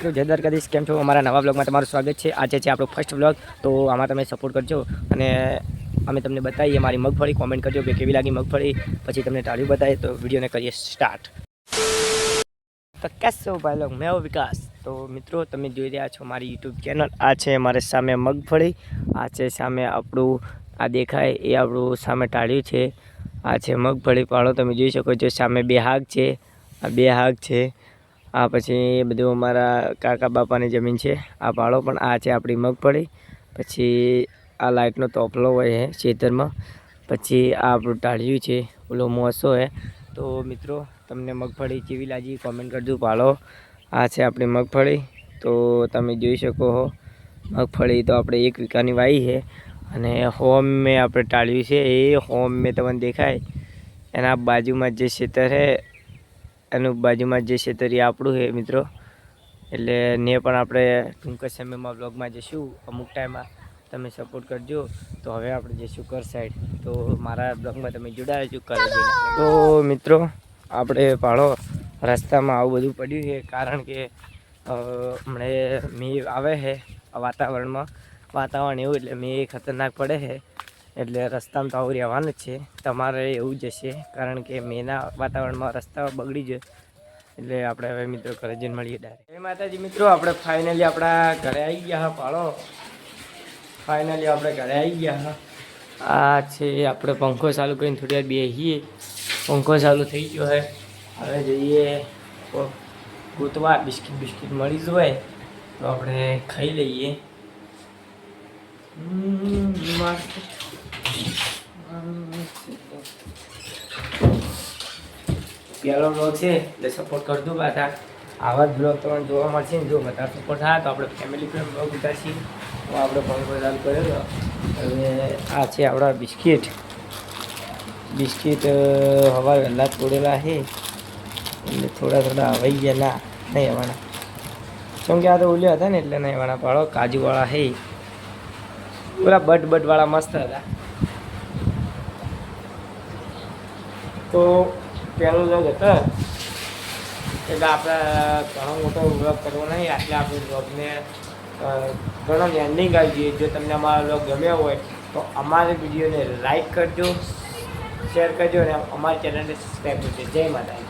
મિત્રો જય દ્વારકાધીશ, કેમ છો? અમારા નવા બ્લોગમાં તમારું સ્વાગત છે. આજે છે આપણો ફર્સ્ટ બ્લોગ, તો આમાં તમે સપોર્ટ કરજો અને અમે તમને બતાવીએ મારી મગફળી. કોમેન્ટ કરજો કે કેવી લાગી મગફળી, પછી તમને ટાળ્યું બતાવીએ. તો વિડીયોને કરીએ સ્ટાર્ટ. તો કેસો ભાઈ લોગ, મેં વિકાસ. તો મિત્રો તમે જોઈ રહ્યા છો મારી યુટ્યુબ ચેનલ. આ છે મારે સામે મગફળી, આ છે સામે આપણું આ દેખાય એ આપણું સામે ટાળ્યું છે. આ છે મગફળી પાળો, તમે જોઈ શકો છો. સામે બે હાગ છે, આ બે હાગ છે. આ પછી બધું અમારા કાકા બાપાની જમીન છે. આ પાળો પણ આ છે આપણી મગફળી. પછી આ લાઇટનો તોફલો હોય છે ખેતરમાં. પછી આ આપણું ટાળ્યું છે, ઓલો મોસો છે. તો મિત્રો તમને મગફળી કેવી લાગી કોમેન્ટ કરજો. પાળો આ છે આપણી મગફળી. તો તમે જોઈ શકો છો મગફળી તો આપણે 1 વીઘાની વાવી છે. અને હોમ મેં આપણે ટાળ્યું છે, એ હોમ મેં તમને દેખાય એના બાજુમાં જે ખેતર છે એનું બાજુમાં જે ખેતર એ આપણું છે મિત્રો. એટલે ને પણ આપણે ટૂંક સમયમાં બ્લોગમાં જઈશું અમુક ટાઈમમાં, તમે સપોર્ટ કરજો. તો હવે આપણે જઈશું કર સાઈડ, તો મારા બ્લોગમાં તમે જોડાયા છો કરે. તો મિત્રો આપણે પાળો રસ્તામાં આવું બધું પડ્યું છે, કારણ કે હમણાં મેં આવે છે વાતાવરણ એવું, એટલે મેં ખતરનાક પડે છે. એટલે રસ્તામાં તો આવું રહેવાનું જ છે, તમારે એવું જ હશે, કારણ કે મેના વાતાવરણમાં રસ્તા બગડી જાય. એટલે આપણે હવે મિત્રો ઘરે જઈને મળીએ ડાયરેક્ટ. જય માતાજી મિત્રો, આપણે ફાઇનલી આપણા ઘરે આવી ગયા હા. પાળો ફાઇનલી આપણે ઘરે આવી ગયા હા. આ છે આપણે પંખો ચાલુ કરીને થોડી વાર બેસીએ. પંખો ચાલુ થઈ ગયો છે. હવે જઈએ ગોતવા, બિસ્કિટ મળી જ હોય તો આપણે ખાઈ લઈએ. પહેલો બ્લોગ છે એટલે સપોર્ટ કરજો. પાછા આવા જ બ્લોગ તમને જોવા મળશે ને. જો બધા સપોર્ટ થાય તો આપણે ફેમિલી પર બ્લોગ ઉતારશી. તો આપણે પંખો ચાલુ કરેલો. હવે આ છે આપણા બિસ્કિટ હવા વહેલા તોડેલા છે, એટલે થોડા હવાઈ ગયા. નહીં હવાના, કેમ કે આ તો ઓલ્યા હતા ને એટલે નહીં હવાના. પાડો કાજુવાળા છે, પૂરા બટવાળા મસ્ત હતા. તો પહેલું બ્લોગ હતો એટલે આપણે ઘણો મોટો બ્લોગ કરવો નહીં, એટલે આપણે બ્લોગને ઘણો એન્ડિંગ આવી જોઈએ. જો તમને અમારો બ્લોગ ગમ્યો હોય તો અમારી વિડીયોને લાઈક કરજો, શેર કરજો અને અમારી ચેનલને સબસ્ક્રાઈબ કરજો. જય માતા.